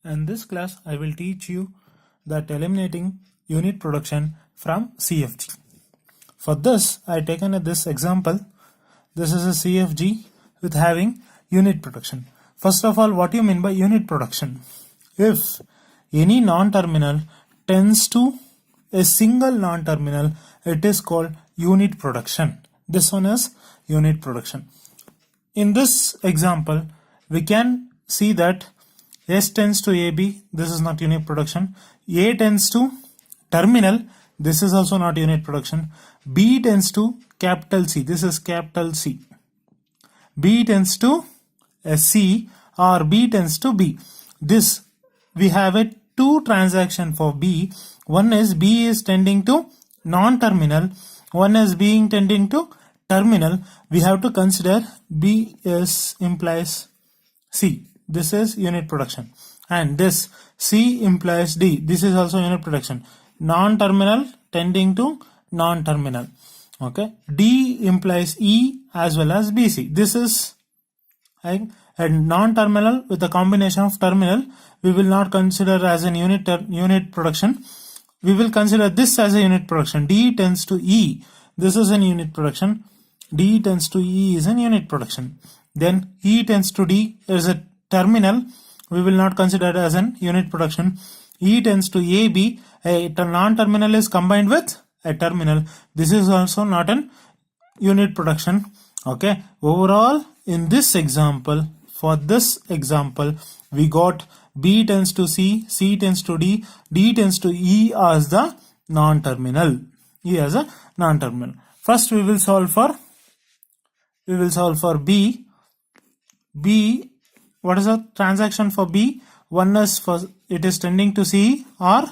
In this class, I will teach you that eliminating unit production from CFG. For this, I taken this example. This is a CFG with having unit production. First of all, what do you mean by unit production? If any non-terminal tends to a single non-terminal, it is called unit production. This one is unit production. In this example, we can see that S tends to AB, this is not unit production. A tends to terminal, this is also not unit production. B tends to capital C, this is capital C. B tends to C or B tends to B. This, we have a two transaction for B. One is B is tending to non-terminal, one is being tending to terminal. We have to consider B is implies C. This is unit production, and this C implies D. This is also unit production. Non-terminal tending to non-terminal. Okay. D implies E as well as BC. This is a non-terminal with a combination of terminal. We will not consider as an unit production. We will consider this as a unit production. D tends to E. This is an unit production. D tends to E is an unit production. Then E tends to D is a terminal. We will not consider it as an unit production. E tends to AB. A non-terminal is combined with a terminal. This is also not an unit production. Okay. Overall, in this example, for this example, we got B tends to C, C tends to D, D tends to E as the non-terminal. E as a non-terminal. First, we will solve for B. B, what is the transaction for B? One is for it is tending to C or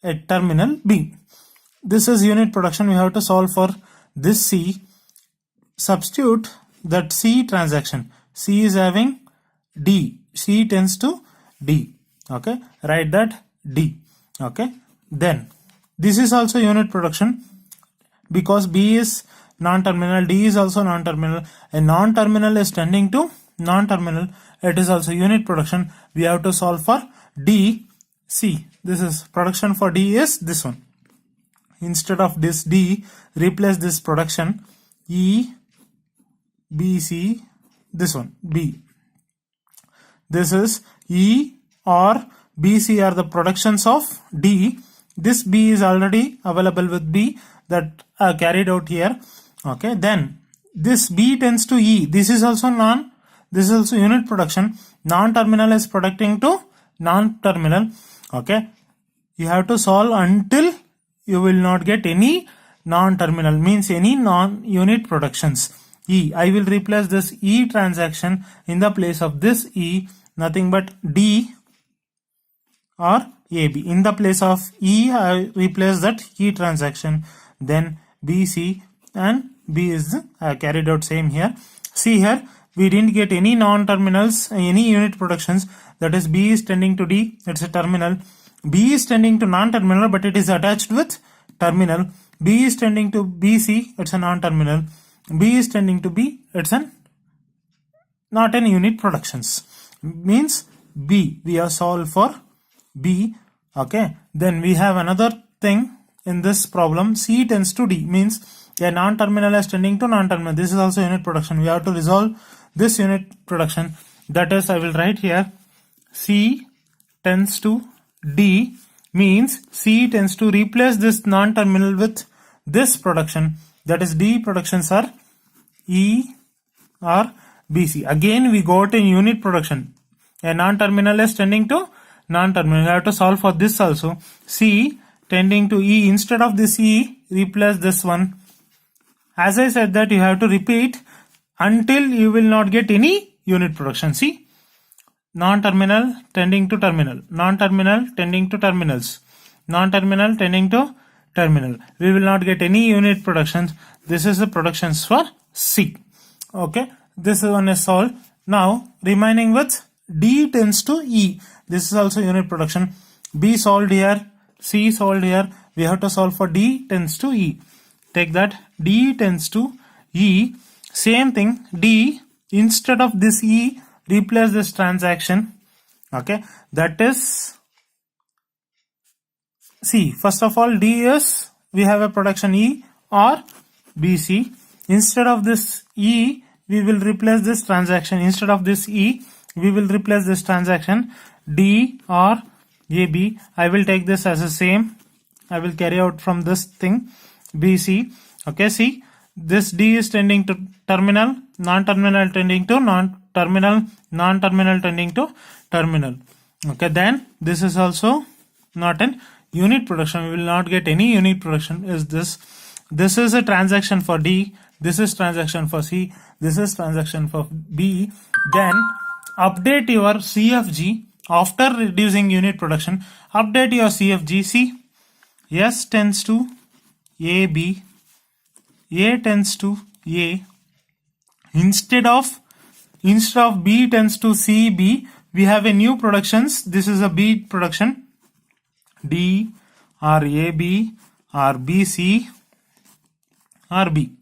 a terminal B. This is unit production. We have to solve for this C. Substitute that C transaction. C is having D. C tends to D. Okay. Write that D. Okay. Then this is also unit production because B is non-terminal, D is also non-terminal. A non-terminal is tending to non-terminal. It is also unit production. We have to solve for D, C. This is production for D is this one. Instead of this D, replace this production E, B, C, this one B. This is E or B, C are the productions of D. This B is already available with B that are carried out here. Okay, then this B tends to E. This is also unit production. Non-terminal is producing to non-terminal. Okay, you have to solve until you will not get any non-terminal, means any non-unit productions. E, I will replace this E transaction in the place of this E, nothing but D or AB. In the place of E, I replace that E transaction. Then BC and B is carried out same here. See here, we didn't get any non-terminals, any unit productions. That is B is tending to D, it's a terminal. B is tending to non-terminal, but it is attached with terminal. B is tending to BC, it's a non-terminal. B is tending to B, it's not an unit productions. Means B, we have solved for B. Okay, then we have another thing in this problem. C tends to D, means a non-terminal is tending to non-terminal. This is also unit production. We have to resolve this unit production. That is, I will write here C tends to D, means C tends to replace this non-terminal with this production. That is, D productions are E or BC. Again, we got a unit production. A non-terminal is tending to non-terminal. We have to solve for this also. C tending to E. Instead of this E, replace this one. As I said that you have to repeat until you will not get any unit production. See, non-terminal tending to terminal, non-terminal tending to terminals, non-terminal tending to terminal. We will not get any unit productions. This is the productions for C. Okay, this one is solved. Now remaining with D tends to E. This is also unit production. B solved here, C solved here. We have to solve for D tends to E. Take that D tends to E. Same thing, D, instead of this E, replace this transaction Okay, that is C. First of all, D is, we have a production E or BC. Instead of this E, we will replace this transaction. Instead of this E, we will replace this transaction D or AB. I will take this as the same. I will carry out from this thing BC. Okay, see, this D is tending to terminal, non-terminal tending to non-terminal, non-terminal tending to terminal. Okay, then this is also not an unit production. We will not get any unit production. Is this? This is a transaction for D. This is transaction for C. This is transaction for B. Then update your CFG after reducing unit production. Update your CFG. C. S tends to AB. A tends to A. Instead of B tends to CB, we have a new productions. This is a B production. D or AB or BC or B.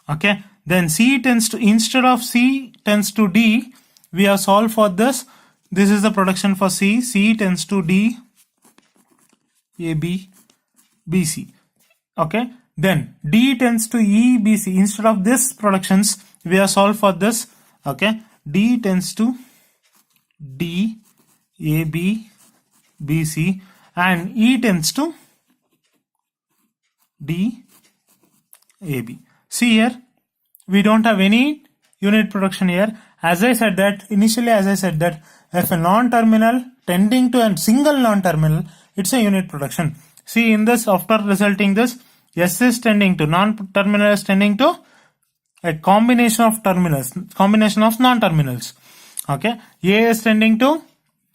Okay, then C tends to, instead of C tends to D, we have solved for this. This is the production for C. C tends to D, AB, BC. Okay, then D tends to E, BC. Instead of this productions, we have solved for this. Okay, D tends to D, AB, BC, and E tends to D, AB. See here, we don't have any unit production here. As I said that, initially as I said that, if a non-terminal tending to a single non-terminal, it's a unit production. See in this, after resulting this, S is tending to, non-terminal is tending to a combination of terminals, combination of non-terminals. Okay, A is tending to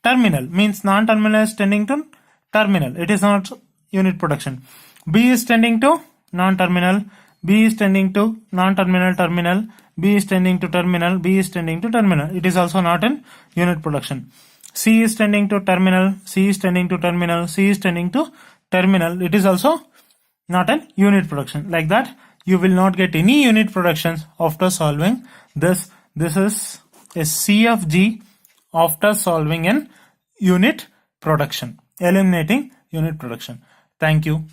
terminal, means non-terminal is tending to terminal. It is not unit production. B is tending to non-terminal. B is tending to non-terminal terminal. B is tending to terminal. B is tending to terminal. It is also not in unit production. C is tending to terminal. C is tending to terminal. C is tending to terminal. It is also not an unit production. Like that, you will not get any unit productions after solving this. This is a CFG after solving an unit production, eliminating unit production. Thank you.